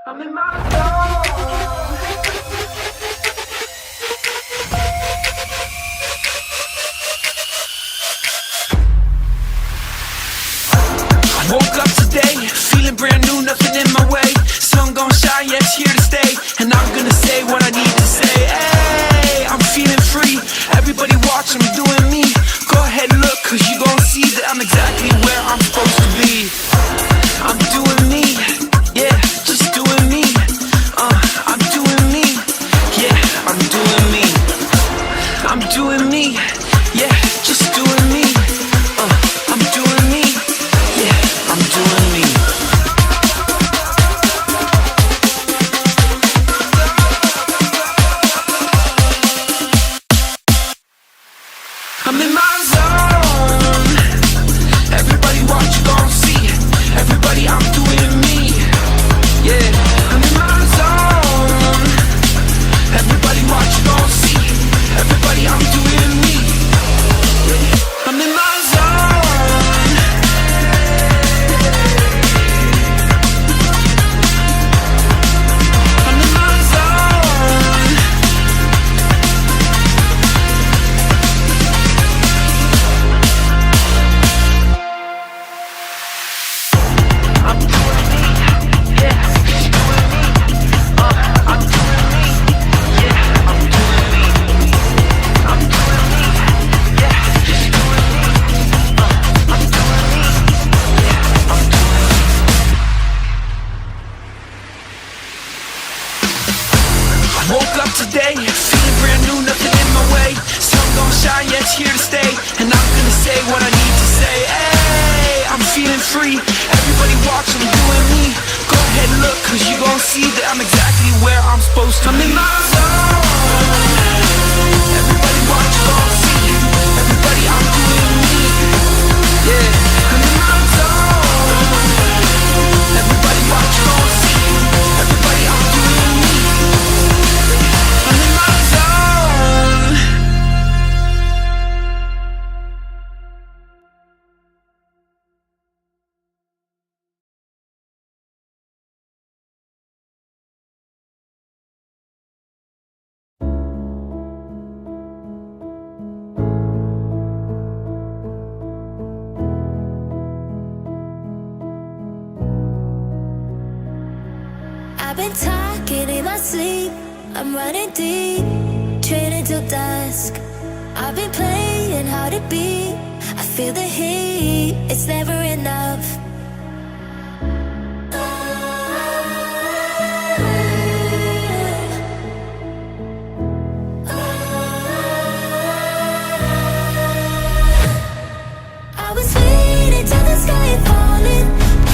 I'm in my zone. I woke up today, feeling brand new, nothing in my way. Sun gon' shine, yeah, it's here to stay. And I'm gonna say what I need to say. Hey, I'm feeling free. Everybody watch, I'm doing me. Go ahead and look, cause you gon' see that I'm exactly where I'm supposed to be. I'm doing me, yeah, just doing me. I'm doing me, yeah, I'm doing me. I'm doing me, yeah, just doing me. I'm doing me, yeah, I'm doing me. I'm in my zone. Everybody watch, you gon' see. Everybody, I'm doing me. Yeah, I'm in my zone. Everybody watch, you gon' see. Everybody, I'm doing me. Yeah, I'm in my zone. I'm in my zone. I'm doing me, yeah, just doing me. I'm doing me, yeah, I'm doing me. I'm doing me, yeah, just doing me. I'm doing me, yeah, I'm doing me. I woke up today, feeling brand new, nothing in my way. Sun gon' shine, yeah, it's here to stay. And I'm gonna say what I need to say. Hey, I'm feeling free. Everybody watch, I'm doing me. Go ahead and look, cause you gon' see that I'm exactly where I'm supposed to be. I'm in my zone. Everybody watch, you gon' see. Everybody, I'm doing me. Yeah, I'm in my zone. Everybody watch, you gon' see. Everybody, I'm doing me. I'm in my zone. I've been talking in my sleep. I'm running deep, training till dusk. I've been playing hard to beat. I feel the heat, it's never enough. I was waiting till the sky had fallen.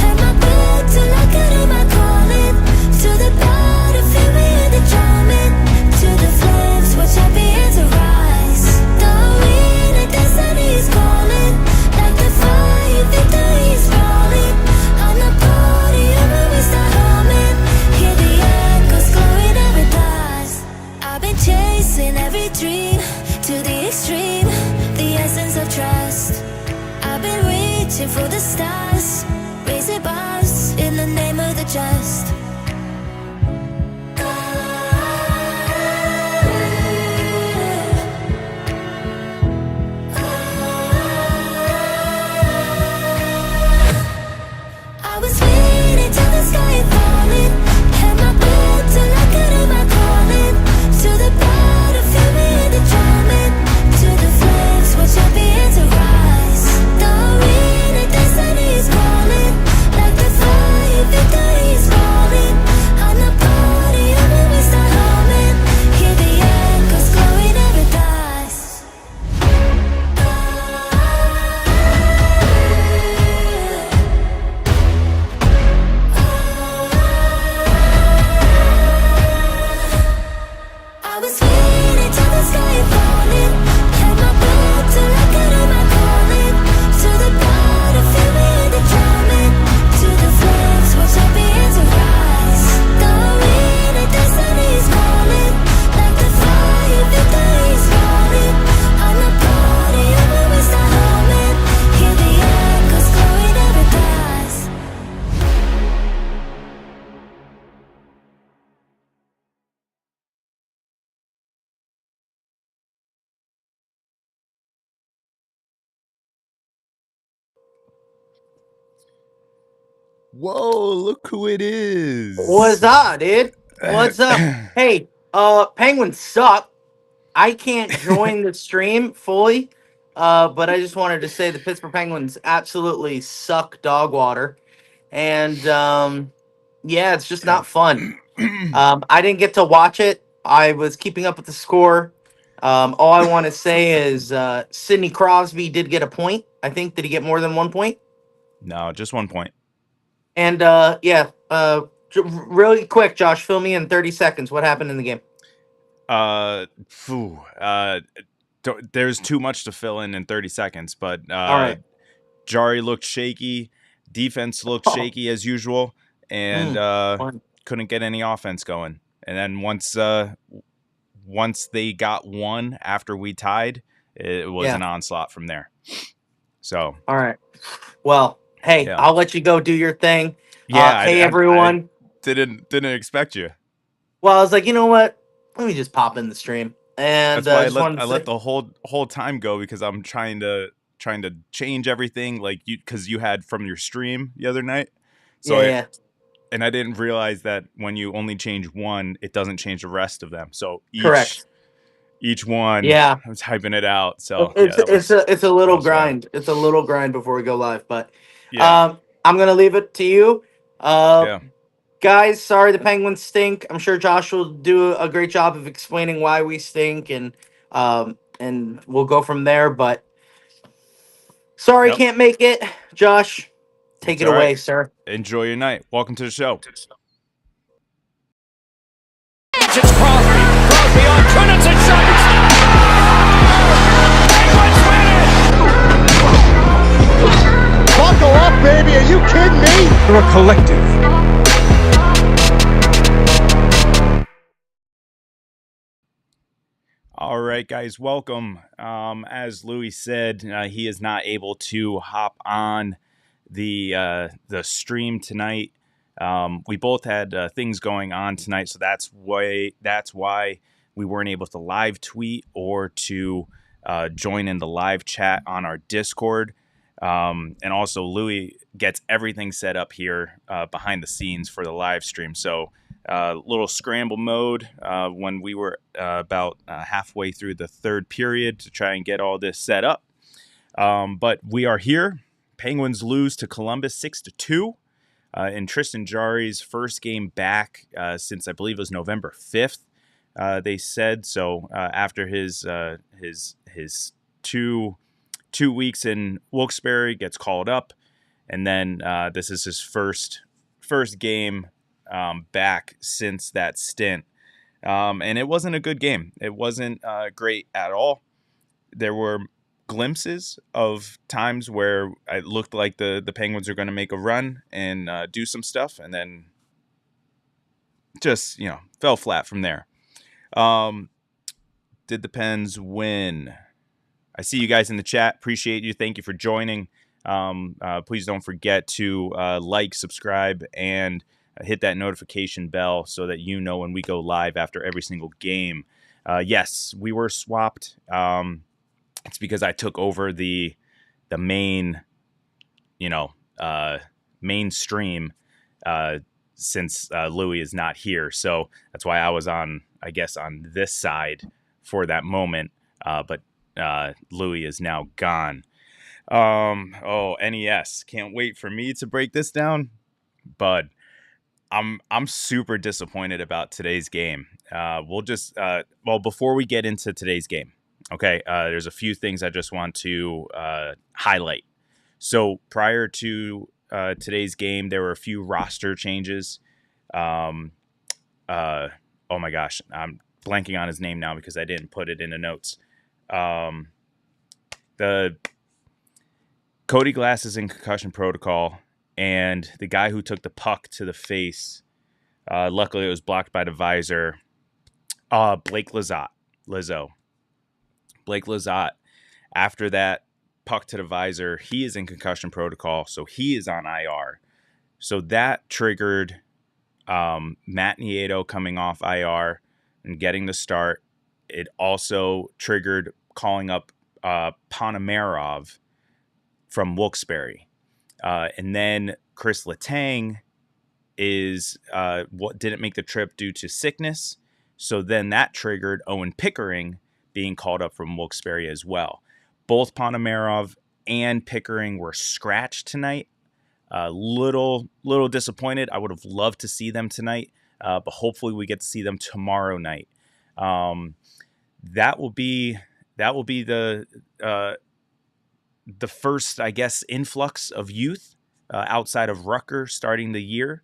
Had my back till I could hear my calling. To the battlefield we hear the drumming. To the flames, watch champions arise. The wind and destiny is calling. Like the fire, victory is falling. On the podium when we start humming. Hear the echoes glowing every blast. I've been chasing every dream to the extreme. The essence of trust. I've been reaching for the stars, raising bars in the name of the just. I was waiting till the sky had fallen. Had my back till I could hear my calling. To the battlefield we hear the drumming. To the flames, watch champions arise. The wind and destiny is calling. Whoa, look who it What's is. up, dude? What's up? Hey, Penguins suck. I can't join the stream fully, but I just wanted to say the Pittsburgh Penguins absolutely suck dog water, and yeah, it's just not fun. I didn't get to watch it. I was keeping up with the score. All I want to say is Sidney Crosby did get a point. I think did he get more than 1 point? No, just 1 point. And yeah, really quick, Josh, fill me in 30 seconds. What happened in the game? Phew, there's too much to fill in 30 seconds, but All right. Jari looked shaky. Defense looked Oh, shaky as usual, and fun. couldn't get any offense going. And then once they got one after we tied, it was Yeah. an onslaught from there. So All right. Well, hey, yeah, I'll let you go do your thing. yeah. Hey, I everyone. didn't expect you. Well, I was like, you know what? Let me just pop in the stream, and That's why just wanted I to say, let the whole time go, because I'm trying to change everything, like because you had from your stream the other night. So yeah. I didn't realize that when you only change one, it doesn't change the rest of them. So Correct. each one, Yeah. I was hyping it out. So yeah, It's it's a that little was fun. grind. It's a little grind before we go live, but Yeah, I'm gonna leave it to you. yeah. Guys, sorry the Penguins stink. I'm sure Josh will do a great job of explaining why we stink, and we'll go from there. But sorry, Yep, can't make it. Josh, take it's it all right. away, sir. Enjoy your night. Welcome to the show. It's Crosby. Crosby on Kunitz and shot. Penguins win it! Buckle up, baby. Are you kidding me? They're a collective. All right, guys, welcome. As Louie said, he is not able to hop on the stream tonight. We both had things going on tonight, so that's why we weren't able to live tweet or to join in the live chat on our Discord. And also, Louie gets everything set up here behind the scenes for the live stream. So, little scramble mode when we were about halfway through the third period to try and get all this set up. But we are here. Penguins lose to Columbus 6-2 in Tristan Jarry's first game back since I believe it was November 5th. They said so after his 2 weeks in Wilkes-Barre, gets called up, and then this is his first game back since that stint. And it wasn't a good game. It wasn't great at all. There were glimpses of times where it looked like the Penguins are going to make a run and do some stuff, and then just, fell flat from there. Did the Pens win? I see you guys in the chat. Appreciate you. Thank you for joining. Please don't forget to like, subscribe, and hit that notification bell so that you know when we go live after every single game. Yes, we were swapped. It's because I took over the main, mainstream since Louie is not here. So that's why I was on this side for that moment. But Louie is now gone. NES. Can't wait for me to break this down. But I'm super disappointed about today's game. Before we get into today's game, okay, there's a few things I just want to highlight. So prior to today's game, there were a few roster changes. Oh my gosh, I'm blanking on his name now because I didn't put it in the notes. The Cody Glass is in concussion protocol, and the guy who took the puck to the face, luckily it was blocked by the visor. Blake Lizotte. Blake Lizotte, after that puck to the visor, he is in concussion protocol, so he is on IR. So that triggered Matt Nieto coming off IR and getting the start. It also triggered calling up Ponomarov from Wilkes-Barre. And then Chris Letang is what didn't make the trip due to sickness. So then that triggered Owen Pickering being called up from Wilkes-Barre as well. Both Ponomarov and Pickering were scratched tonight. Little disappointed. I would have loved to see them tonight, but hopefully we get to see them tomorrow night. That will be the first, I guess, influx of youth outside of Rucker starting the year.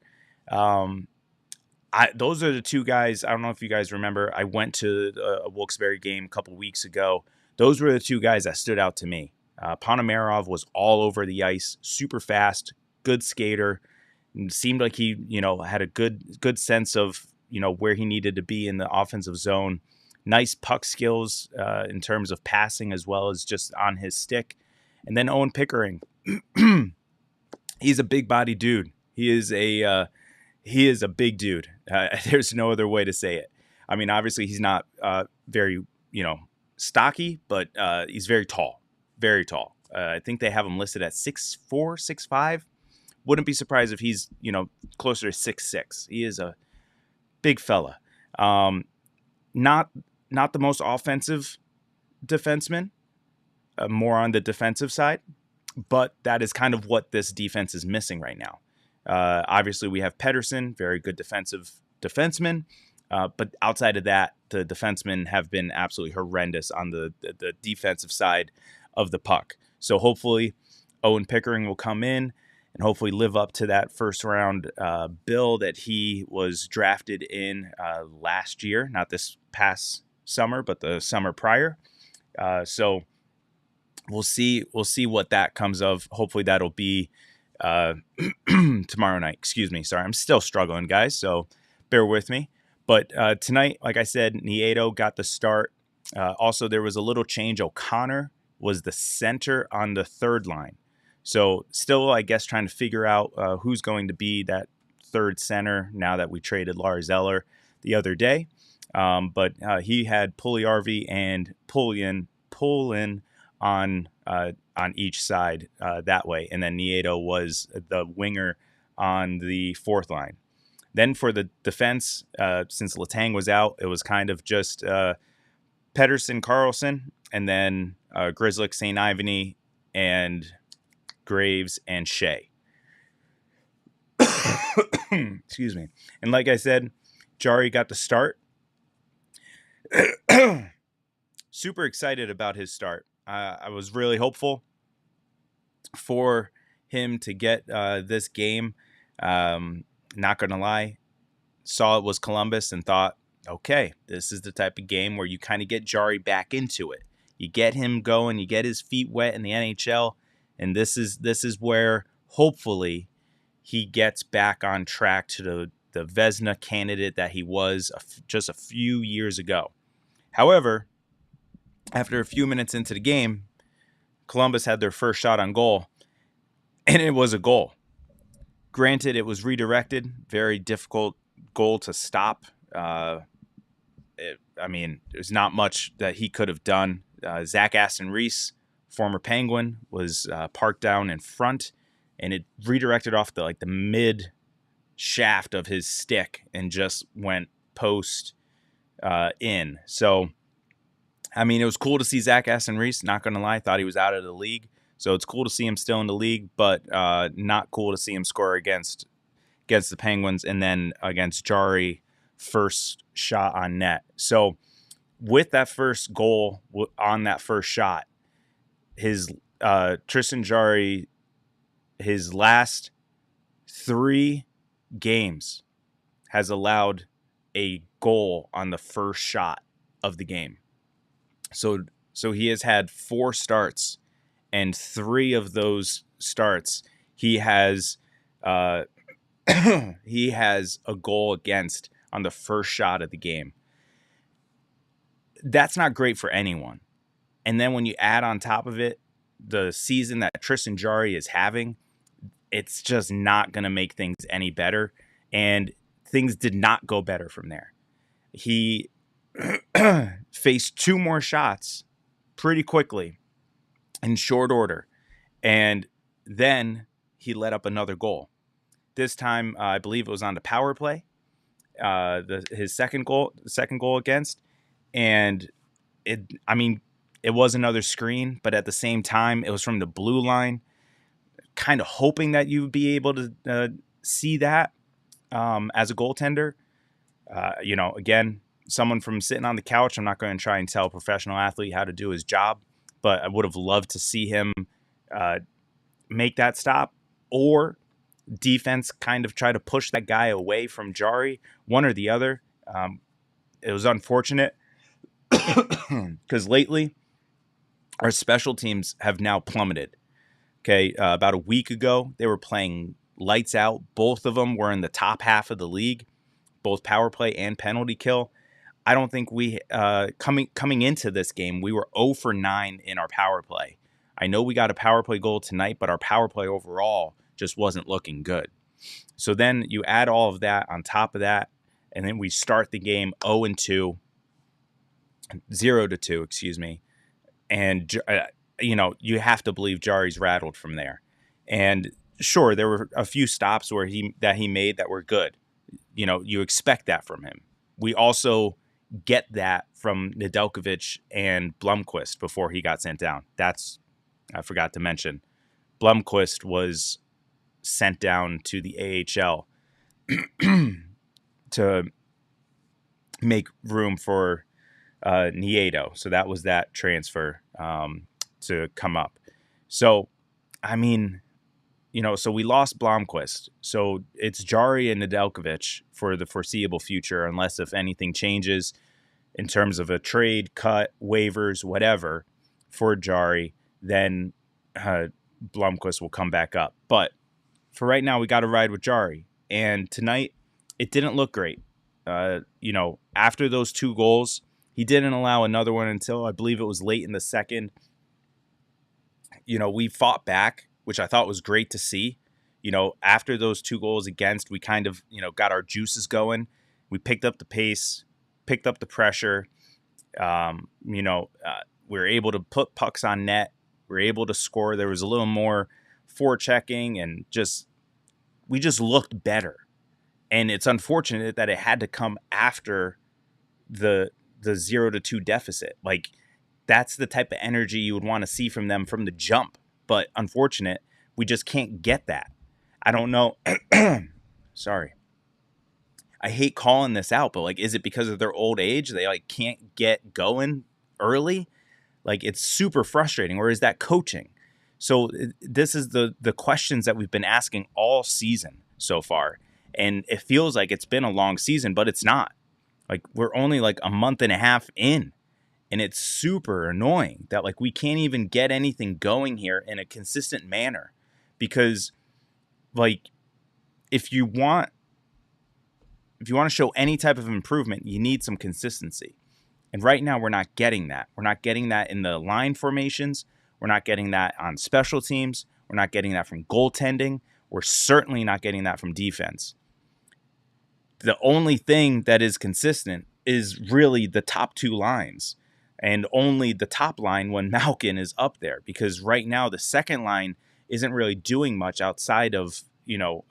Those are the two guys. I don't know if you guys remember. I went to a Wilkes-Barre game a couple weeks ago. Those were the two guys that stood out to me. Ponomarov was all over the ice, super fast, good skater. It seemed like he, had a good sense of, where he needed to be in the offensive zone. Nice puck skills in terms of passing as well as just on his stick. And then Owen Pickering, he's a big body dude. He is a big dude. There's no other way to say it. I mean, obviously he's not very, stocky, but he's very tall, very tall. I think they have him listed at 6'4", 6'5". Wouldn't be surprised if he's, closer to 6'6". He is a big fella. Not the most offensive defenseman, more on the defensive side, but that is kind of what this defense is missing right now. Obviously, we have Pettersson, very good defenseman, but outside of that, the defensemen have been absolutely horrendous on the defensive side of the puck. So hopefully, Owen Pickering will come in and hopefully live up to that first round bill that he was drafted in last year, not this past summer, but the summer prior. So we'll see what that comes of. Hopefully that'll be tomorrow night. Excuse me. Sorry, I'm still struggling, guys, so bear with me. But tonight, like I said, Nieto got the start. Also, there was a little change. O'Connor was the center on the third line. So still, I guess, trying to figure out who's going to be that third center now that we traded Lars Eller the other day. But he had Puljujärvi and Pulin on each side that way. And then Nieto was the winger on the fourth line. Then for the defense, since Letang was out, it was kind of just Pettersson, Carlson, and then Grzelcyk, St. Ivany, and Graves, and Shea. Excuse me. And like I said, Jari got the start. Super excited about his start. I was really hopeful for him to get this game. Not going to lie. Saw it was Columbus and thought, okay, this is the type of game where you kind of get Jari back into it. You get him going, you get his feet wet in the NHL, and this is where hopefully he gets back on track to the Vezina candidate that he was just a few years ago. However, after a few minutes into the game, Columbus had their first shot on goal, and it was a goal. Granted, it was redirected, very difficult goal to stop. There's not much that he could have done. Zach Aston-Reese, former Penguin, was parked down in front, and it redirected off the mid shaft of his stick and just went post in. So, it was cool to see Zach Aston-Reese. Not going to lie, thought he was out of the league. So it's cool to see him still in the league, but not cool to see him score against the Penguins and then against Jari, first shot on net. So with that first goal on that first shot, his Tristan Jari, his last 3 games has allowed a goal on the first shot of the game. So he has had 4 starts, and 3 of those starts he has he has a goal against on the first shot of the game. That's not great for anyone. And then when you add on top of it the season that Tristan Jari is having, it's just not going to make things any better. And things did not go better from there. He faced 2 more shots pretty quickly in short order. And then he let up another goal. This time, I believe it was on the power play. His second goal against, and it was another screen, but at the same time, it was from the blue line. Kind of hoping that you would be able to see that as a goaltender. Again, someone from sitting on the couch, I'm not going to try and tell a professional athlete how to do his job, but I would have loved to see him make that stop, or defense kind of try to push that guy away from Jari, one or the other. It was unfortunate because lately our special teams have now plummeted. Okay, about a week ago, they were playing lights out. Both of them were in the top half of the league, both power play and penalty kill. I don't think we coming into this game, we were 0 for 9 in our power play. I know we got a power play goal tonight, but our power play overall just wasn't looking good. So then you add all of that on top of that, and then we start the game 0-2, 0-2, excuse me. And, you have to believe Jari's rattled from there. And sure, there were a few stops where he made that were good. You expect that from him. We also get that from Nedeljkovic and Blomqvist before he got sent down. I forgot to mention. Blomqvist was sent down to the AHL to make room for Nieto. So that was that transfer to come up. So, so we lost Blomqvist. So it's Jari and Nedeljkovic for the foreseeable future, unless if anything changes in terms of a trade, cut, waivers, whatever, for Jari, then Blomqvist will come back up. But for right now, we got to ride with Jari. And tonight, it didn't look great. After those 2 goals, he didn't allow another one until I believe it was late in the second. We fought back, which I thought was great to see. After those 2 goals against, we kind of, got our juices going. We picked up the pace, picked up the pressure. We were able to put pucks on net. We were able to score. There was a little more forechecking, and we just looked better. And it's unfortunate that it had to come after the 0-2 deficit. Like, that's the type of energy you would want to see from them from the jump. But unfortunate, we just can't get that. I don't know. Sorry. I hate calling this out, but is it because of their old age? They can't get going early? It's super frustrating. Or is that coaching? So this is the questions that we've been asking all season so far. And it feels like it's been a long season, but it's not. We're only a month and a half in. And it's super annoying that we can't even get anything going here in a consistent manner. Because if you want to show any type of improvement, you need some consistency. And right now we're not getting that. We're not getting that in the line formations. We're not getting that on special teams. We're not getting that from goaltending. We're certainly not getting that from defense. The only thing that is consistent is really the top 2 lines, and only the top line when Malkin is up there, because right now the second line isn't really doing much outside of,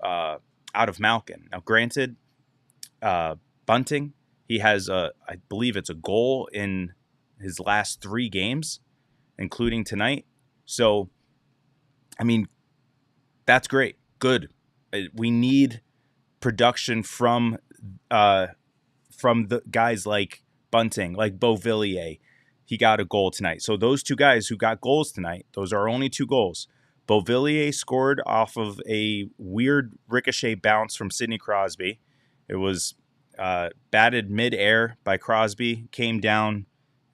out of Malkin. Now, granted, Bunting, he has I believe it's a goal in his last 3 games, including tonight. So, that's great. Good. We need production from the guys like Bunting, like Beauvillier. He got a goal tonight. So those 2 guys who got goals tonight, those are only 2 goals. Beauvillier scored off of a weird ricochet bounce from Sidney Crosby. It was batted mid-air by Crosby, came down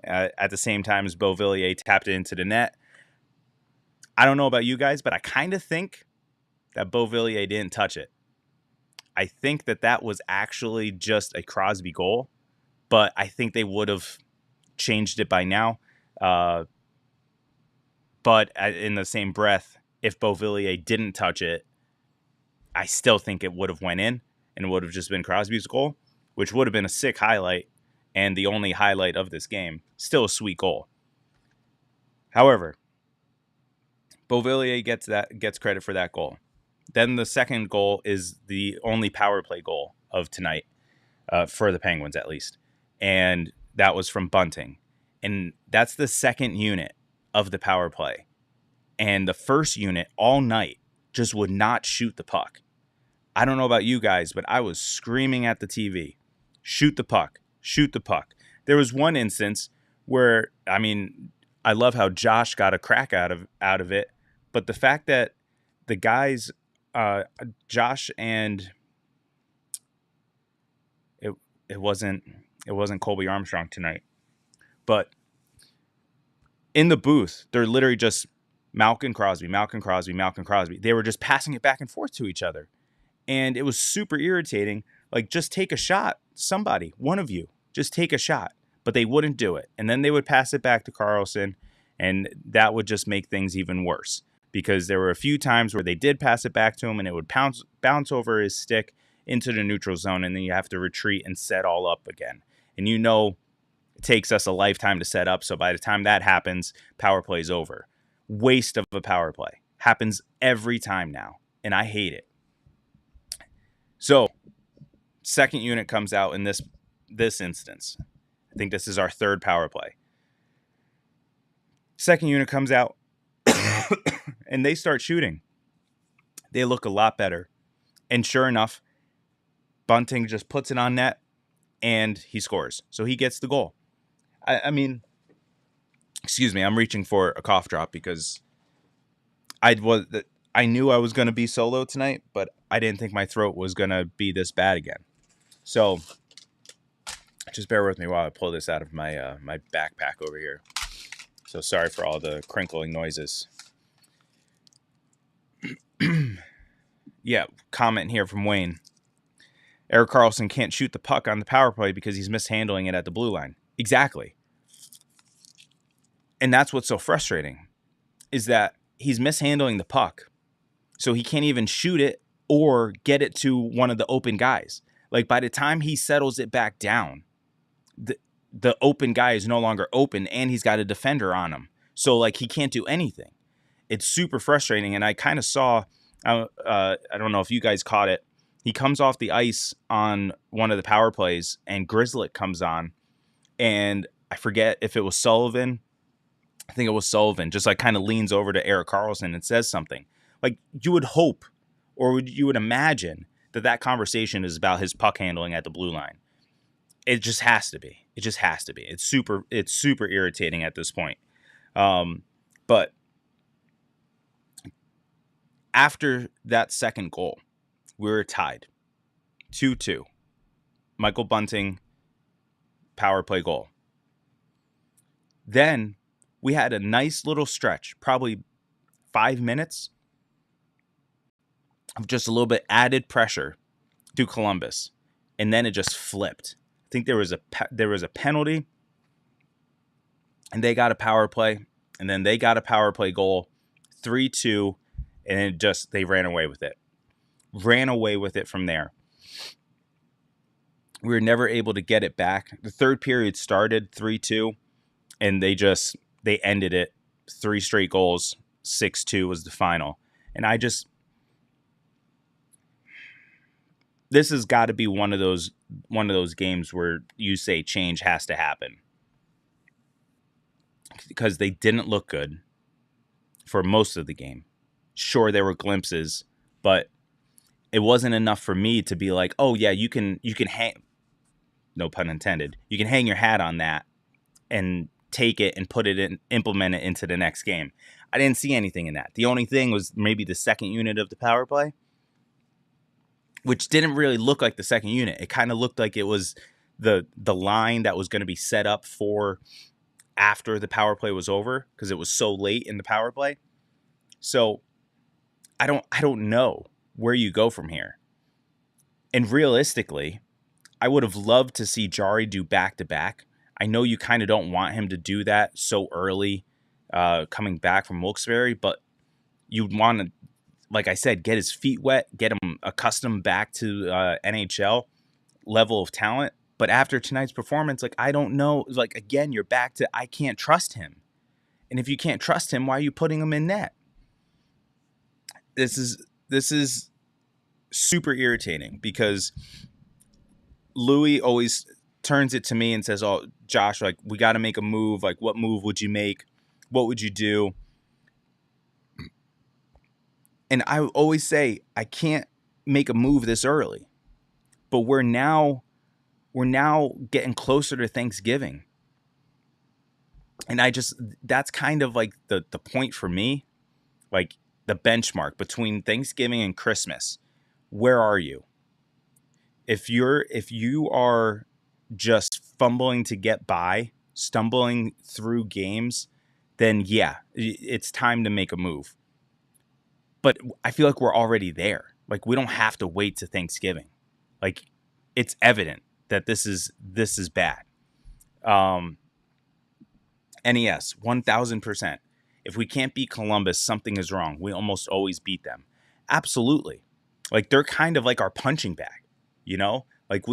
at the same time as Beauvillier tapped it into the net. I don't know about you guys, but I kind of think that Beauvillier didn't touch it. I think that was actually just a Crosby goal, but I think they would have changed it by now. But in the same breath, if Beauvillier didn't touch it, I still think it would have went in, and it would have just been Crosby's goal, which would have been a sick highlight and the only highlight of this game. Still a sweet goal. However, Beauvillier gets credit for that goal. Then the second goal is the only power play goal of tonight, for the Penguins at least. And that was from Bunting. And that's the second unit of the power play. And the first unit all night just would not shoot the puck. I don't know about you guys, but I was screaming at the TV, shoot the puck, shoot the puck. There was one instance where, I mean, I love how Josh got a crack out of it, but the fact that the guys, Josh and it wasn't Colby Armstrong tonight, but in the booth, they're literally just Malkin Crosby. They were just passing it back and forth to each other. And it was super irritating. Like, just take a shot. Somebody, one of you, just take a shot. But they wouldn't do it. And then they would pass it back to Carlson. And that would just make things even worse. Because there were a few times where they did pass it back to him and it would bounce over his stick into the neutral zone. And then you have to retreat and set all up again. And you know it takes us a lifetime to set up. So by the time that happens, power play's over. Waste of a power play. Happens every time now. And I hate it. So, second unit comes out in this instance. I think this is our third power play. Second unit comes out, and they start shooting. They look a lot better. And sure enough, Bunting just puts it on net, and he scores. So he gets the goal. I mean, excuse me, I'm reaching for a cough drop because I knew I was going to be solo tonight, but I didn't think my throat was going to be this bad again. So just bear with me while I pull this out of my my backpack over here. So sorry for all the crinkling noises. Yeah, comment here from Wayne. Erik Karlsson can't shoot the puck on the power play because he's mishandling it at the blue line. Exactly. And that's what's so frustrating, is that he's mishandling the puck. So he can't even shoot it or get it to one of the open guys. Like, by the time he settles it back down, the open guy is no longer open and he's got a defender on him. So, like, he can't do anything. It's super frustrating. And I kind of saw, I don't know if you guys caught it. He comes off the ice on one of the power plays and Grizzlick comes on. And I forget if it was Sullivan. I think it was Sullivan. Just like kind of leans over to Erik Karlsson and says something. Like, you would hope, or you would imagine, that conversation is about his puck handling at the blue line. It just has to be. It just has to be. It's super irritating at this point. But after that second goal, we were tied 2-2. Michael Bunting power play goal. Then we had a nice little stretch, probably 5 minutes of just a little bit added pressure to Columbus, and then it just flipped. I think there was a penalty, and they got a power play, and then they got a power play goal, 3-2, and they ran away with it. Ran away with it from there. We were never able to get it back. The third period started 3-2, and they ended it 3 straight goals. 6-2 was the final, and this has got to be one of those games where you say change has to happen, because they didn't look good for most of the game. Sure, there were glimpses, but it wasn't enough for me to be like, oh yeah, you can hang, no pun intended, you can hang your hat on that and take it and implement it into the next game. I didn't see anything in that. The only thing was maybe the second unit of the power play, which didn't really look like the second unit. It kind of looked like it was the line that was going to be set up for after the power play was over, because it was so late in the power play. So I don't know where you go from here. And realistically, I would have loved to see Jari do back-to-back. I know you kind of don't want him to do that so early coming back from Wilkes-Barre, but you'd want to, like I said, get his feet wet, get him accustomed back to NHL level of talent. But after tonight's performance, like, I don't know, like, again, you're back to, I can't trust him. And if you can't trust him, why are you putting him in net? This super irritating because Louie always turns it to me and says, "Oh, Josh, like we got to make a move. Like, what move would you make? What would you do?" And I always say, I can't make a move this early. But we're now getting closer to Thanksgiving. And that's kind of like the point for me, like the benchmark between Thanksgiving and Christmas. Where are you? If you are just fumbling to get by, stumbling through games, then yeah, it's time to make a move. But I feel like we're already there. Like we don't have to wait to Thanksgiving. Like it's evident that this is bad. NES 1000%. If we can't beat Columbus, something is wrong. We almost always beat them. Absolutely. Like they're kind of like our punching bag, you know? Like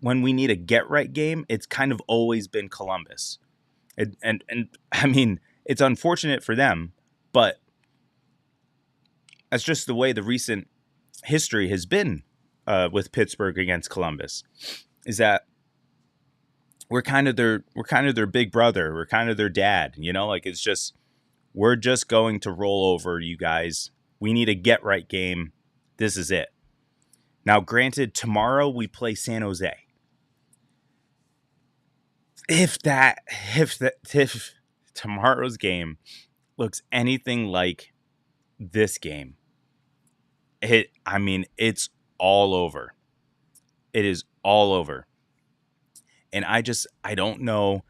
when we need a get right game, it's kind of always been Columbus. And I mean, it's unfortunate for them, but that's just the way the recent history has been with Pittsburgh against Columbus. Is that we're kind of their big brother, we're kind of their dad, you know? Like it's just we're just going to roll over you guys. We need a get right game. This is it. Now, granted, tomorrow we play San Jose. If tomorrow's game looks anything like this game, it's all over. It is all over. And I don't know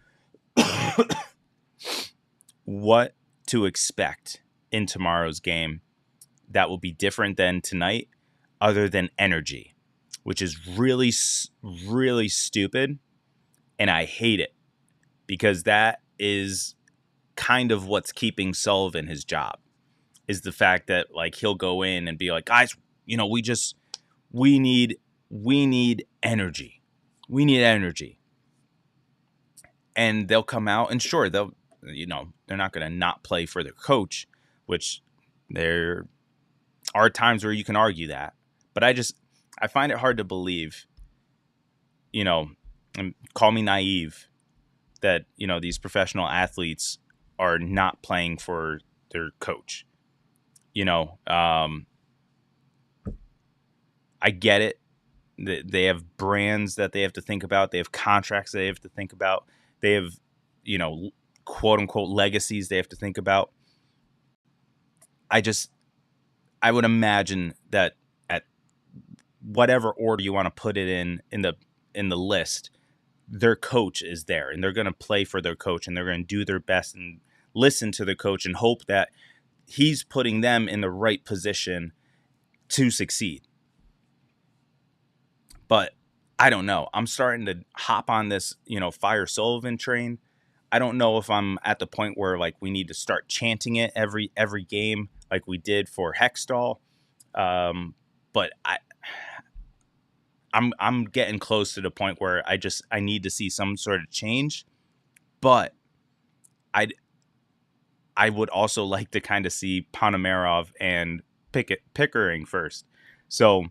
what to expect in tomorrow's game that will be different than tonight, other than energy, which is really, really stupid. And I hate it because that is kind of what's keeping Sullivan his job, is the fact that like he'll go in and be like, guys, you know, we need energy. We need energy. And they'll come out and sure, they're not going to not play for their coach, which there are times where you can argue that. But I find it hard to believe, you know, and call me naive, that, you know, these professional athletes are not playing for their coach. You know, I get it. They have brands that they have to think about. They have contracts they have to think about. They have, you know, quote unquote legacies they have to think about. I would imagine that at whatever order you want to put it in the list, their coach is there and they're going to play for their coach and they're going to do their best and listen to the coach and hope that he's putting them in the right position to succeed. But I don't know. I'm starting to hop on this, you know, fire Sullivan train. I don't know if I'm at the point where like we need to start chanting it every game like we did for Hextall. But I'm getting close to the point where I need to see some sort of change. But I would also like to kind of see Ponomarov and Pickering first. So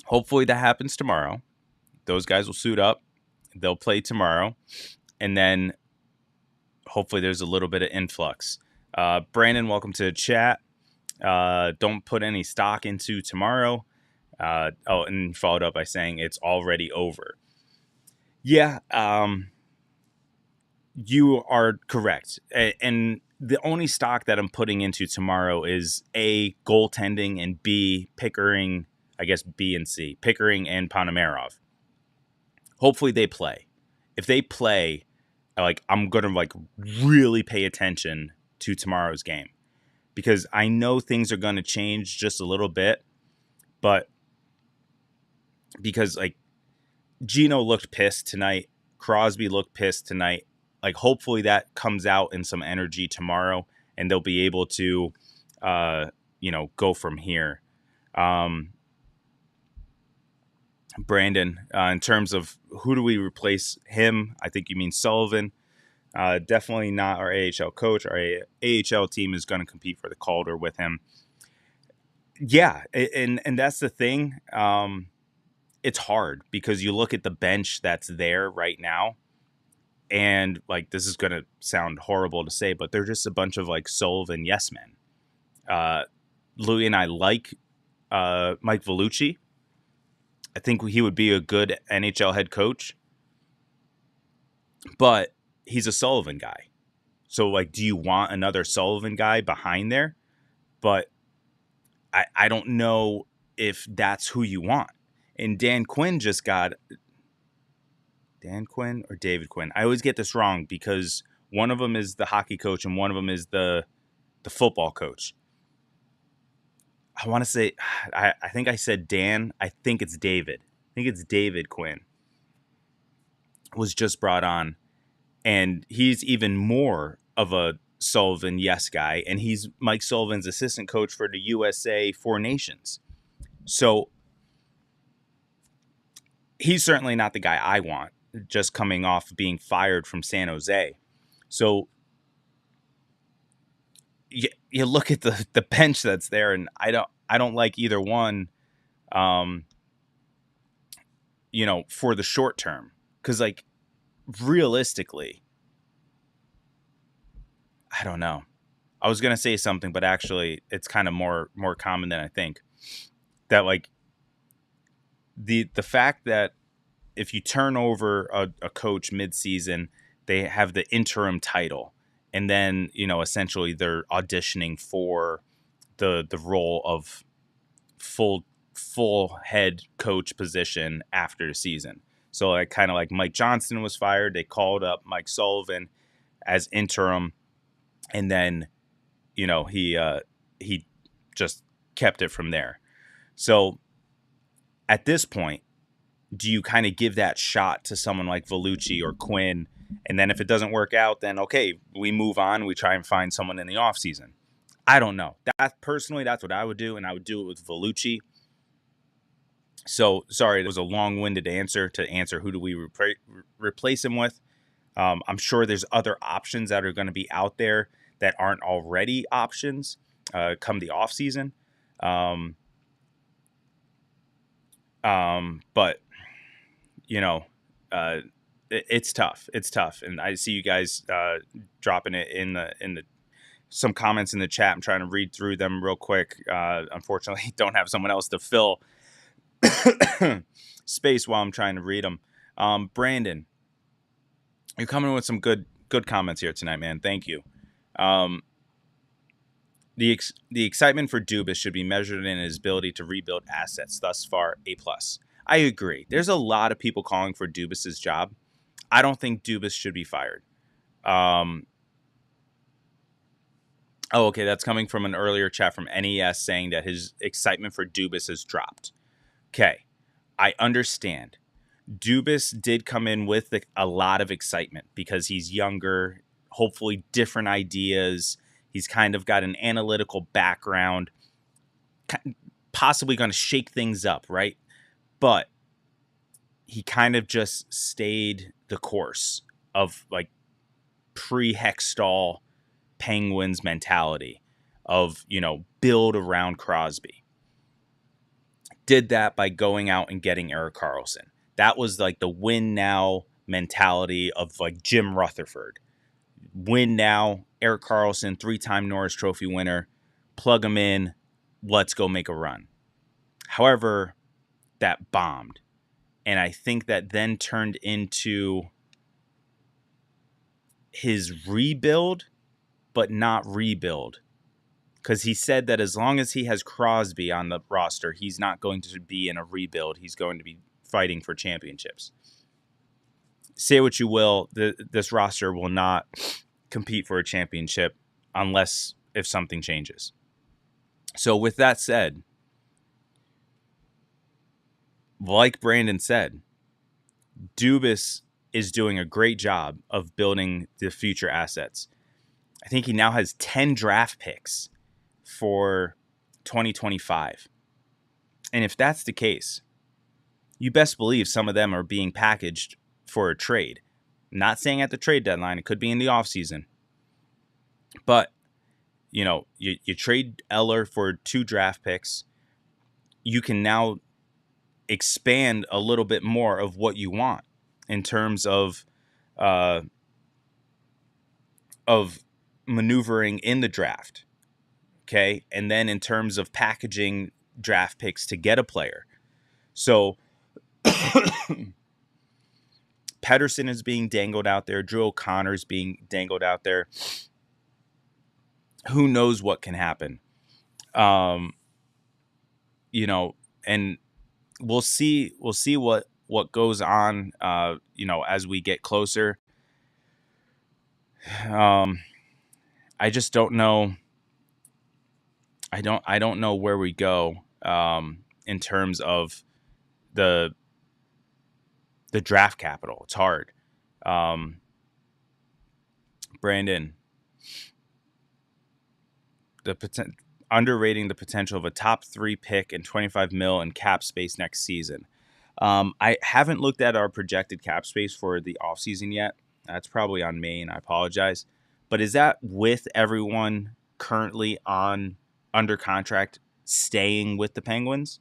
hopefully that happens tomorrow. Those guys will suit up. They'll play tomorrow. And then hopefully there's a little bit of influx. Brandon, welcome to the chat. Don't put any stock into tomorrow. And followed up by saying it's already over. Yeah, you are correct. And the only stock that I'm putting into tomorrow is A, goaltending, and B, Pickering. I guess B and C, Pickering and Ponomarov. Hopefully they play. If they play, like I'm going to like really pay attention to tomorrow's game, because I know things are going to change just a little bit, but because like Gino looked pissed tonight, Crosby looked pissed tonight, like hopefully that comes out in some energy tomorrow and they'll be able to, go from here. Brandon, in terms of who do we replace him, I think you mean Sullivan. Definitely not our AHL coach. Our AHL team is going to compete for the Calder with him. Yeah, and that's the thing. It's hard because you look at the bench that's there right now, and like this is gonna sound horrible to say, but they're just a bunch of like Sullivan yes men. Louie and I like Mike Vellucci. I think he would be a good NHL head coach, but he's a Sullivan guy. So like, do you want another Sullivan guy behind there? But I don't know if that's who you want. And Dan Quinn just got Dan Quinn or David Quinn. I always get this wrong because one of them is the hockey coach and one of them is the football coach. I want to say, I think I said Dan. I think it's David. I think it's David Quinn was just brought on, and he's even more of a Sullivan yes guy, and he's Mike Sullivan's assistant coach for the USA Four Nations. So he's certainly not the guy I want, just coming off being fired from San Jose. So you look at the bench that's there, and I don't like either one, for the short term, because like realistically, I don't know. I was gonna say something, but actually, it's kind of more common than I think. That like the fact that if you turn over a coach mid-season, they have the interim title, and then essentially they're auditioning for the role of full head coach position after the season. So like kind of like Mike Johnston was fired, they called up Mike Sullivan as interim, and then he just kept it from there. So at this point, do you kind of give that shot to someone like Vellucci or Quinn, and then if it doesn't work out, then okay, we move on, we try and find someone in the offseason? I don't know. Personally, that's what I would do, and I would do it with Vellucci. So, sorry, it was a long-winded answer to answer who do we replace him with. I'm sure there's other options that are going to be out there that aren't already options come the offseason. But, it's tough. It's tough. And I see you guys dropping it in the some comments in the chat. I'm trying to read through them real quick. Unfortunately, don't have someone else to fill space while I'm trying to read them. Brandon, you're coming with some good comments here tonight, man. Thank you. The excitement for Dubas should be measured in his ability to rebuild assets. Thus far, A+. I agree. There's a lot of people calling for Dubas's job. I don't think Dubas should be fired. Okay, that's coming from an earlier chat from NES saying that his excitement for Dubas has dropped. Okay, I understand. Dubas did come in with a lot of excitement because he's younger, hopefully different ideas. He's kind of got an analytical background, possibly going to shake things up, right? But he kind of just stayed the course of like pre-Hextall Penguins mentality of, build around Crosby. Did that by going out and getting Erik Karlsson. That was like the win now mentality of like Jim Rutherford. Win now, Erik Karlsson, 3-time Norris Trophy winner, plug him in, let's go make a run. However, that bombed. And I think that then turned into his rebuild, but not rebuild. Because he said that as long as he has Crosby on the roster, he's not going to be in a rebuild. He's going to be fighting for championships. Say what you will, this roster will not compete for a championship unless if something changes. So with that said, like Brandon said, Dubas is doing a great job of building the future assets. I think he now has 10 draft picks for 2025. And if that's the case, you best believe some of them are being packaged for a trade. I'm not saying at the trade deadline, it could be in the offseason. But, you trade Eller for 2 draft picks. you can now expand a little bit more of what you want in terms of maneuvering in the draft. Okay. And then in terms of packaging draft picks to get a player. So Pedersen is being dangled out there. Drew O'Connor is being dangled out there. Who knows what can happen? You know, and we'll see what goes on, you know, as we get closer. I just don't know. I don't know where we go in terms of the draft capital. It's hard. Brandon, underrating the potential of a top 3 pick and 25 mil in cap space next season. I haven't looked at our projected cap space for the offseason yet. That's probably on me, and I apologize. But is that with everyone currently under contract staying with the Penguins?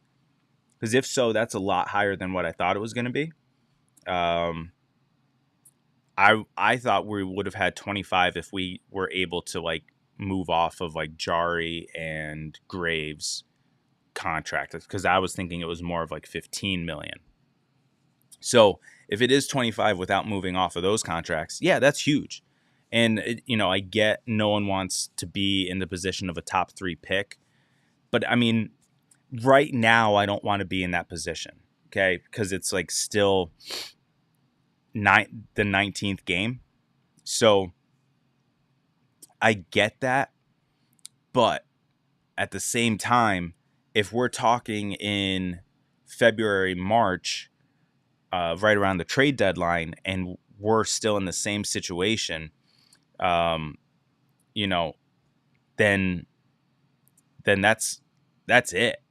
Because if so, that's a lot higher than what I thought it was going to be. I thought we would have had 25 if we were able to like move off of like Jari and Graves contract, because I was thinking it was more of like 15 million. So if it is 25 without moving off of those contracts, yeah, that's huge. And you know, I get no one wants to be in the position of a top 3 pick, but I mean, right now I don't want to be in that position. Okay, because it's like still the 19th game. So I get that. But at the same time, if we're talking in February, March, right around the trade deadline, and we're still in the same situation, you know, then that's it.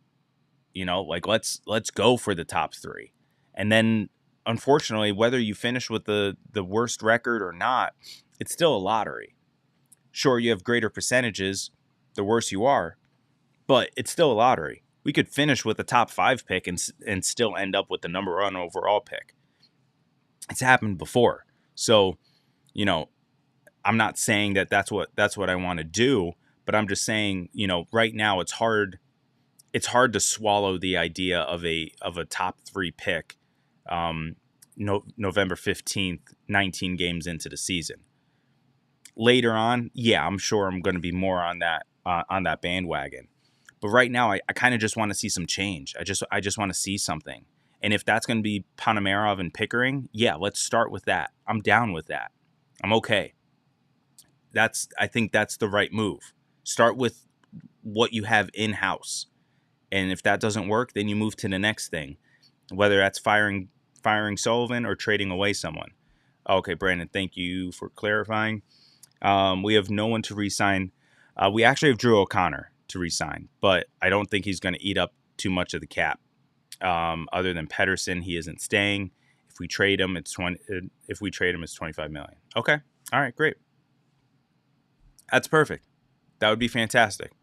You know, like let's go for the top 3. And then unfortunately, whether you finish with the worst record or not, it's still a lottery. Sure, you have greater percentages the worse you are, but it's still a lottery. We could finish with a top 5 pick and still end up with the number 1 overall pick. It's happened before. So, you know, I'm not saying that that's what I want to do, but I'm just saying, you know, right now it's hard to swallow the idea of a top 3 pick November 15th, 19 games into the season. Later on, yeah, I'm sure I'm going to be more on that bandwagon. But right now, I kind of just want to see some change. I just want to see something. And if that's going to be Ponomarov and Pickering, yeah, let's start with that. I'm down with that. I'm okay. I think that's the right move. Start with what you have in-house. And if that doesn't work, then you move to the next thing, whether that's firing Sullivan or trading away someone. Okay, Brandon, thank you for clarifying. We have no one to re-sign. We actually have Drew O'Connor to re-sign, but I don't think he's going to eat up too much of the cap. Other than Pedersen, he isn't staying. If we trade him, it's 25 million. Okay, all right, great. That's perfect. That would be fantastic,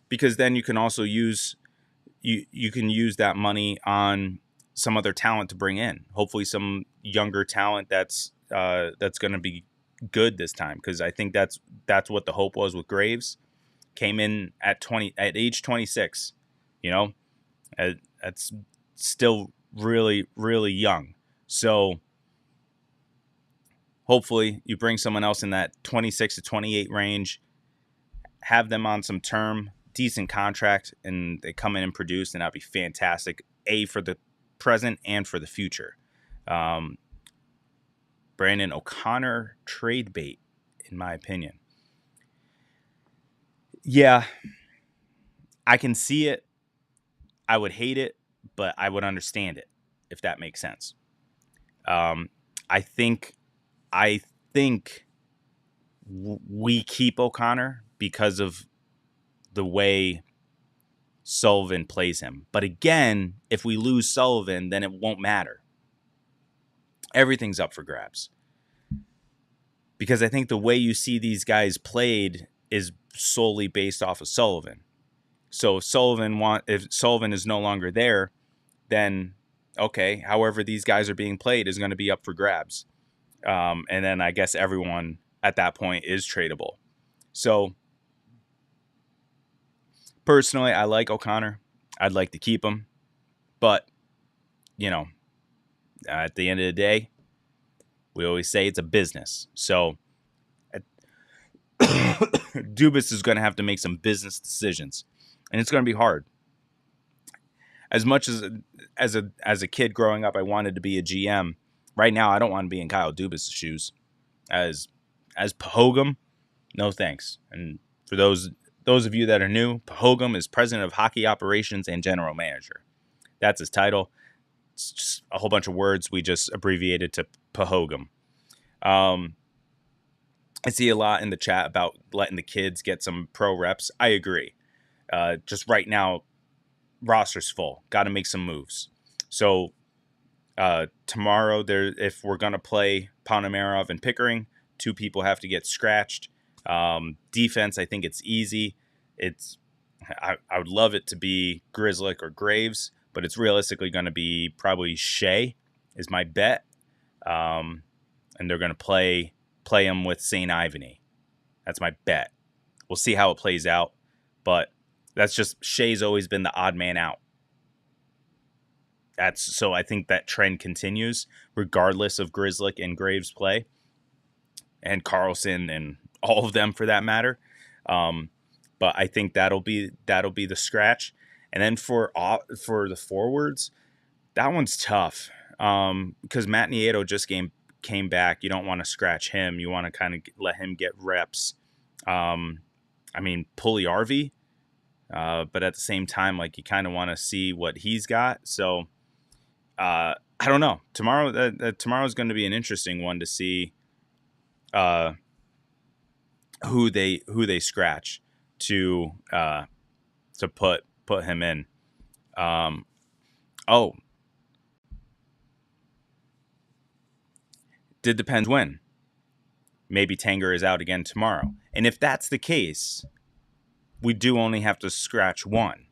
because then you can also use that money on some other talent to bring in. Hopefully, some younger talent that's going to be good this time, because I think that's what the hope was with Graves. Came in at age 26. You know, that's still really, really young. So hopefully you bring someone else in that 26 to 28 range, have them on some term, decent contract, and they come in and produce, and that'd be fantastic. For the present and for the future. Brandon, O'Connor trade bait, in my opinion. Yeah, I can see it. I would hate it, but I would understand it, if that makes sense. I think we keep O'Connor because of the way Sullivan plays him. But again, if we lose Sullivan, then it won't matter. Everything's up for grabs. Because I think the way you see these guys played is solely based off of Sullivan. So if Sullivan is no longer there, then okay, however these guys are being played is going to be up for grabs. And then I guess everyone at that point is tradable. So personally, I like O'Connor. I'd like to keep him. But, at the end of the day, we always say it's a business. So Dubas is going to have to make some business decisions. And it's going to be hard. As much as a kid growing up, I wanted to be a GM. Right now, I don't want to be in Kyle Dubas' shoes. As Pahogam, no thanks. And for those of you that are new, Pahogam is president of hockey operations and general manager. That's his title. It's just a whole bunch of words we just abbreviated to Pahogam. I see a lot in the chat about letting the kids get some pro reps. I agree. Just right now, roster's full. Got to make some moves. So tomorrow, if we're going to play Ponomarov and Pickering, 2 people have to get scratched. Defense, I think it's easy. I would love it to be Grzelcyk or Graves, but it's realistically going to be probably Shea is my bet. And they're going to play him with St. Ivany. That's my bet. We'll see how it plays out, but that's just Shea's always been the odd man out. So I think that trend continues regardless of Grzelcyk and Graves play, and Carlson and all of them for that matter. But I think that'll be the scratch. And then for the forwards, that one's tough because Matt Nieto just came back. You don't want to scratch him. You want to kind of let him get reps. Puliarvi, but at the same time, like you kind of want to see what he's got. So I don't know. Tomorrow's going to be an interesting one to see who they scratch to put him in. Did the Pens win? Maybe Tanger is out again tomorrow. And if that's the case, we do only have to scratch 1.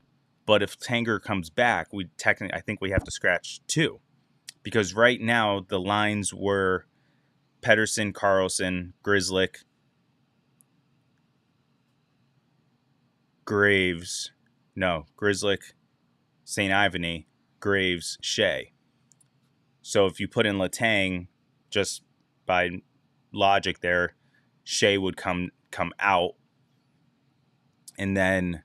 But if Tanger comes back, I think we have to scratch 2. Because right now the lines were Pettersson, Carlson, Grzelcyk, Graves, St. Ivany, Graves, Shea. So if you put in Letang, just by logic there, Shea would come out, and then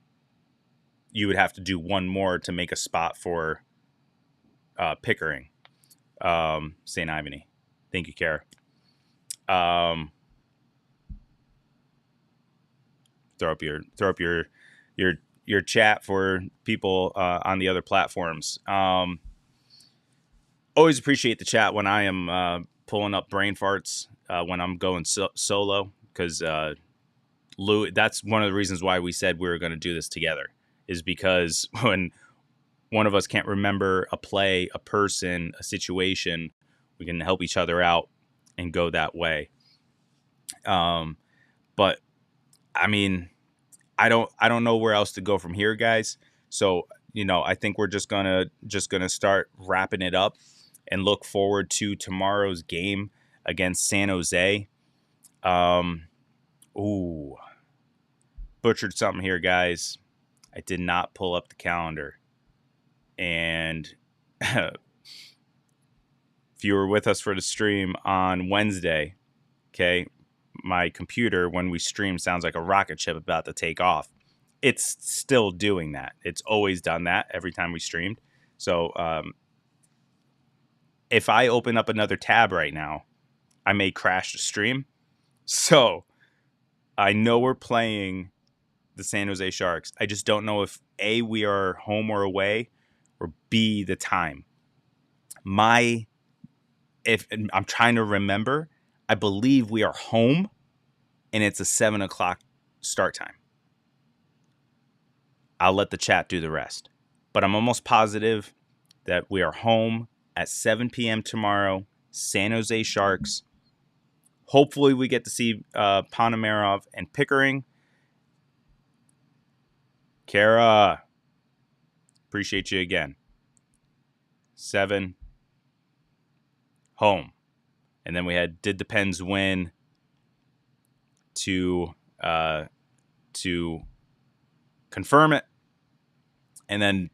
you would have to do one more to make a spot for Pickering, St. Ivany. Thank you, Kara. Throw up your chat for people on the other platforms. Always appreciate the chat when I am pulling up brain farts when I'm going solo, because Louie, that's one of the reasons why we said we were going to do this together, is because when one of us can't remember a play, a person, a situation, we can help each other out and go that way. But I mean, I don't know where else to go from here, guys. So, I think we're just gonna start wrapping it up and look forward to tomorrow's game against San Jose. Butchered something here, guys. I did not pull up the calendar. And if you were with us for the stream on Wednesday, okay, my computer, when we stream, sounds like a rocket ship about to take off. It's still doing that. It's always done that every time we streamed. So if I open up another tab right now, I may crash the stream. So I know we're playing the San Jose Sharks. I just don't know if A, we are home or away, or B, the time. If I'm trying to remember, I believe we are home, and it's a 7:00 start time. I'll let the chat do the rest. But I'm almost positive that we are home at 7 p.m. tomorrow, San Jose Sharks. Hopefully we get to see Ponomarov and Pickering. Kara, appreciate you again. 7, home. And then we had did the Pens win to confirm it. And then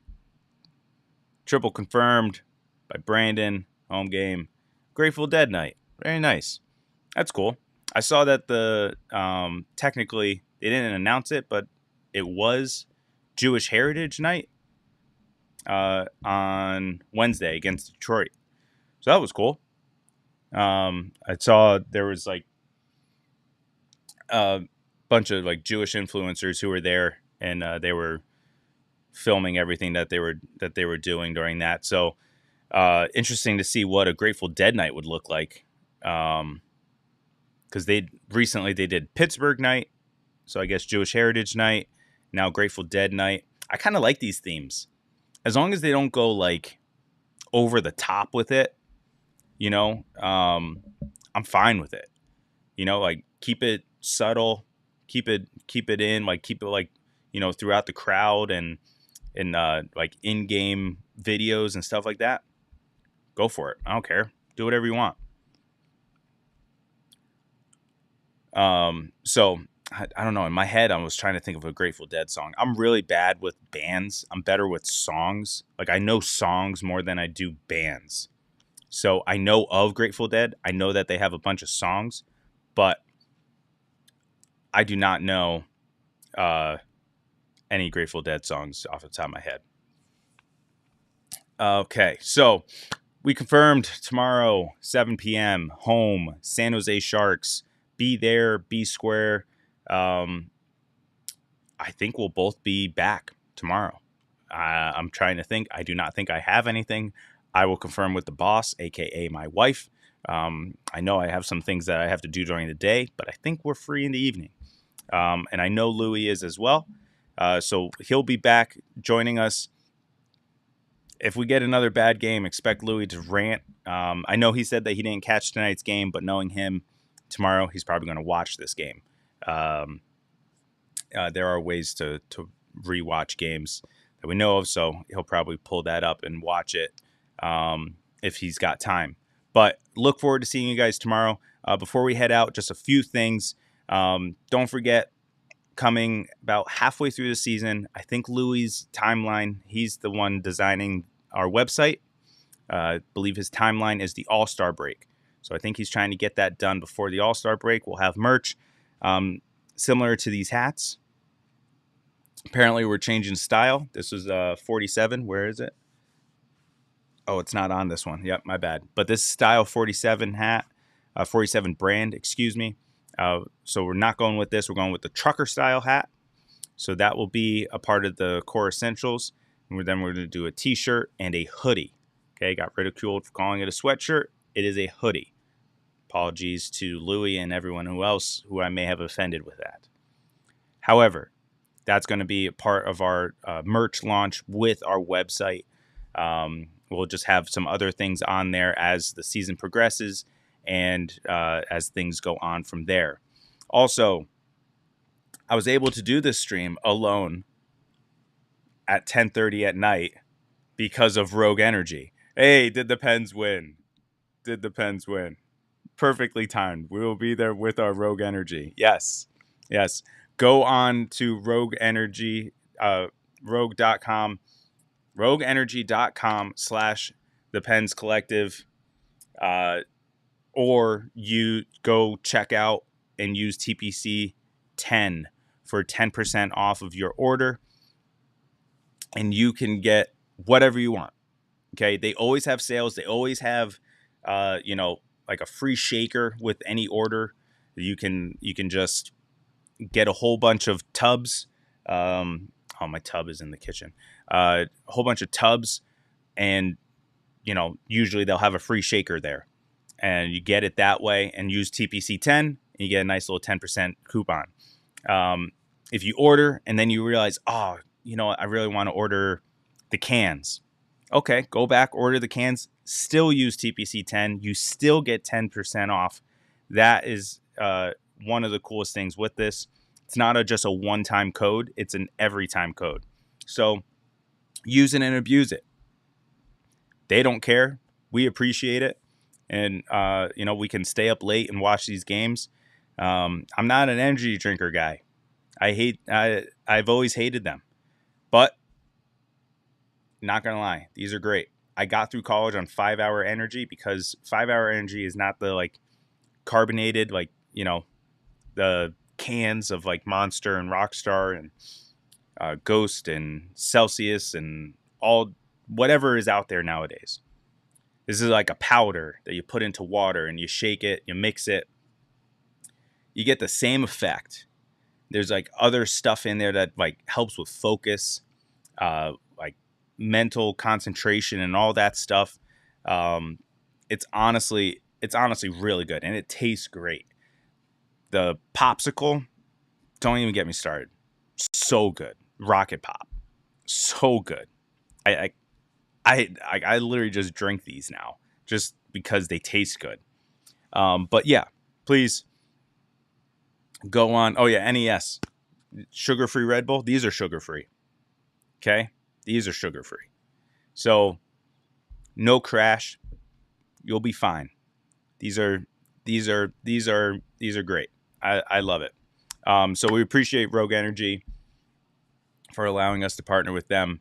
triple confirmed by Brandon, home game. Grateful Dead night. Very nice. That's cool. I saw that the technically they didn't announce it, but it was Jewish Heritage Night on Wednesday against Detroit. So that was cool. I saw there was like a bunch of like Jewish influencers who were there, and they were filming everything that they were doing during that. So interesting to see what a Grateful Dead night would look like. Because they did Pittsburgh night, so I guess Jewish Heritage night, now Grateful Dead night. I kind of like these themes, as long as they don't go like over the top with it. You know, I'm fine with it. You know, like keep it subtle, keep it in, like keep it like, you know, throughout the crowd and like in-game videos and stuff like that. Go for it. I don't care. Do whatever you want. So I don't know. In my head, I was trying to think of a Grateful Dead song. I'm really bad with bands. I'm better with songs. Like I know songs more than I do bands. So I know of Grateful Dead. I know that they have a bunch of songs, but I do not know any Grateful Dead songs off the top of my head. Okay, so we confirmed tomorrow, 7 p.m., home, San Jose Sharks. Be there, be square. I think we'll both be back tomorrow. I'm trying to think. I do not think I have anything. I will confirm with the boss, a.k.a. my wife. I know I have some things that I have to do during the day, but I think we're free in the evening. And I know Louie is as well. So he'll be back joining us. If we get another bad game, expect Louie to rant. I know he said that he didn't catch tonight's game, but knowing him, tomorrow he's probably going to watch this game. There are ways to rewatch games that we know of, so he'll probably pull that up and watch it if he's got time. But look forward to seeing you guys tomorrow. Before we head out, just a few things. Don't forget, coming about halfway through the season, I think Louie's timeline, he's the one designing our website. I believe his timeline is the All-Star break. So I think he's trying to get that done before the All-Star break. We'll have merch similar to these hats. Apparently, we're changing style. This is 47. Where is it? Oh, it's not on this one. Yep, my bad. But this style 47 hat, 47 brand, excuse me. So we're not going with this. We're going with the trucker style hat. So that will be a part of the core essentials. And then we're going to do a t-shirt and a hoodie. Okay, got ridiculed for calling it a sweatshirt. It is a hoodie. Apologies to Louie and everyone else who I may have offended with that. However, that's going to be a part of our merch launch with our website. We'll just have some other things on there as the season progresses and as things go on from there. Also, I was able to do this stream alone at 10:30 at night because of Rogue Energy. Hey, did the Pens win? Did the Pens win? Perfectly timed. We will be there with our Rogue Energy. Yes. Go on to Rogue Energy, rogue.com, rogueenergy.com/the Pens Collective, or you go check out and use TPC 10 for 10% off of your order, and you can get whatever you want. Okay, they always have sales. They always have, like a free shaker with any order. You can just get a whole bunch of tubs. My tub is in the kitchen. A whole bunch of tubs, and usually they'll have a free shaker there, and you get it that way. And use TPC 10, and you get a nice little 10% coupon. If you order and then you realize, I really want to order the cans. Okay, go back, order the cans, still use TPC 10. You still get 10% off. That is one of the coolest things with this. It's not just a one-time code. It's an every-time code. So use it and abuse it. They don't care. We appreciate it. And, we can stay up late and watch these games. I'm not an energy drinker guy. I've always hated them. But, not going to lie, these are great. I got through college on 5-Hour Energy because 5-Hour Energy is not the, carbonated, the cans of, Monster and Rockstar and Ghost and Celsius and all whatever is out there nowadays. This is like a powder that you put into water and you shake it, you mix it. You get the same effect. There's other stuff in there that helps with focus, mental concentration and all that stuff. It's honestly really good and it tastes great. The popsicle, don't even get me started. So good. Rocket Pop. So good. I literally just drink these now just because they taste good. But yeah, please go on. Oh yeah, NES. Sugar-free Red Bull. These are sugar-free. Okay? These are sugar-free. So no crash. You'll be fine. These are great. I love it. So we appreciate Rogue Energy for allowing us to partner with them.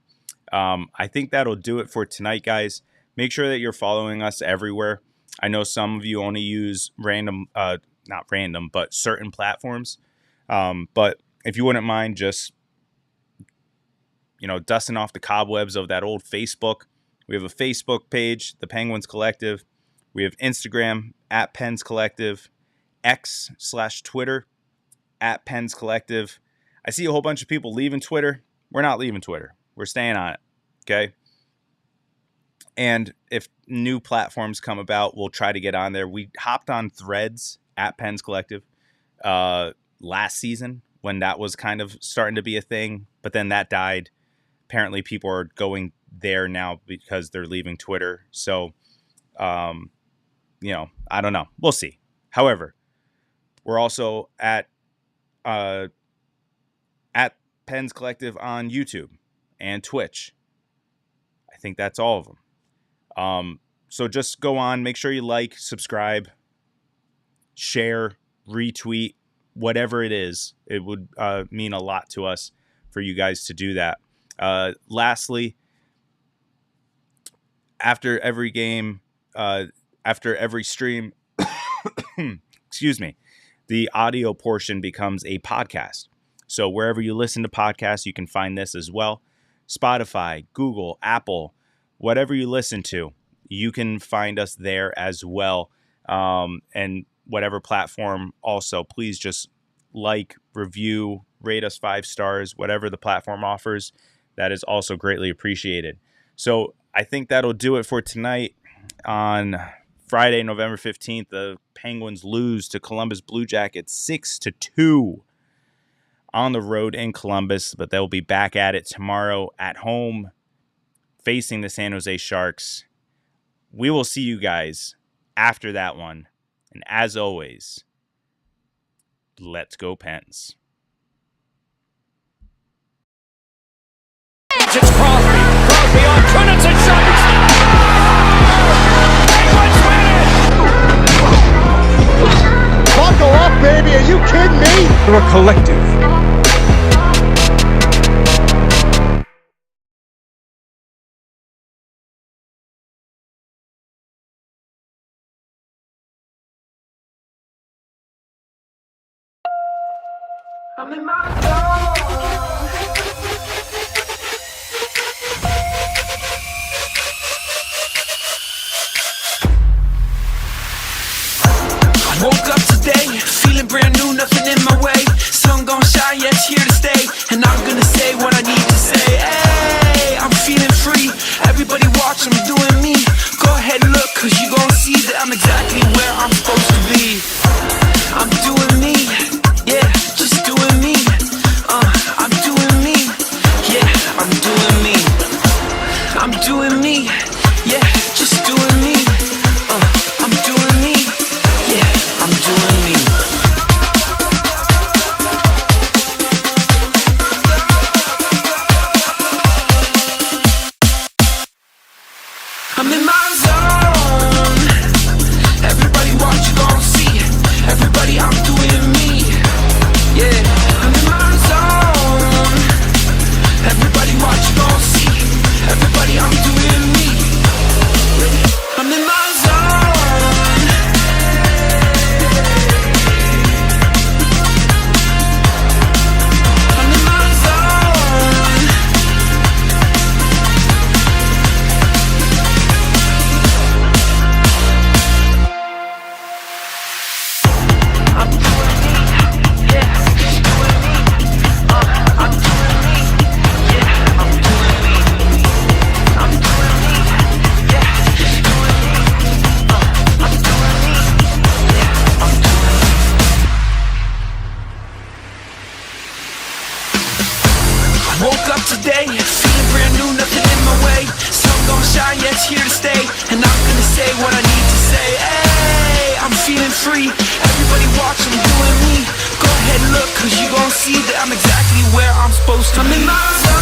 I think that'll do it for tonight, guys. Make sure that you're following us everywhere. I know some of you only use not random, but certain platforms. But if you wouldn't mind just, dusting off the cobwebs of that old Facebook. We have a Facebook page, the Penguins Collective. We have Instagram, @Pens Collective. X/Twitter, @Pens Collective. I see a whole bunch of people leaving Twitter. We're not leaving Twitter. We're staying on it. Okay. And if new platforms come about, we'll try to get on there. We hopped on Threads @Pens Collective last season when that was kind of starting to be a thing, but then that died. Apparently people are going there now because they're leaving Twitter. So, I don't know. We'll see. However, we're also at Pens Collective on YouTube and Twitch. I think that's all of them. So just go on, make sure you like, subscribe, share, retweet, whatever it is. It would mean a lot to us for you guys to do that. Lastly, after every game, after every stream, excuse me, the audio portion becomes a podcast. So wherever you listen to podcasts, you can find this as well. Spotify, Google, Apple, whatever you listen to, you can find us there as well. And whatever platform also, please just review, rate us 5 stars, whatever the platform offers. That is also greatly appreciated. So I think that'll do it for tonight. On Friday, November 15th, the Penguins lose to Columbus Blue Jackets 6-2 on the road in Columbus, but they'll be back at it tomorrow at home facing the San Jose Sharks. We will see you guys after that one. And as always, let's go Pens. It's Crosby. Crosby on Trinidad shot. Penguins win it! Buckle up, baby. Are you kidding me? You're a collective. I'm in my zone. I woke up today, feeling brand new, nothing in my way. Sun gon' shine, yeah, it's here to stay. And I'm gonna say what I need to say. Hey, I'm feeling free. Everybody watch, I'm doing me. Go ahead and look, cause you gon' see that I'm exactly where I'm supposed to be. I'm doing me, yeah, just doing me. I'm doing me, yeah, I'm doing me. I'm doing me, yeah, just doing me. I'm doing me, yeah, I'm doing me. I'm in my zone. Everybody watch, you gon' see. Everybody, I'm doing me. Yeah, I'm in my zone. Everybody watch, you gon' see. Everybody, I'm doing me. I'm in my zone. I'm in my zone. I'm doing me. Yeah, just doing me. I'm doing me. Yeah, I'm doing me. I'm doing me. Yeah, just doing me. I'm doing me. Yeah, I'm doing me. I woke up today, feeling brand new, nothing in my way. Sun gon' shine, yeah, it's here to stay. And I'm gonna say what I need to say. Hey, I'm feeling free. Everybody watch, I'm doing me. Go ahead and look, cause you gon' see that I'm exactly where I'm supposed to be. I'm in my zone.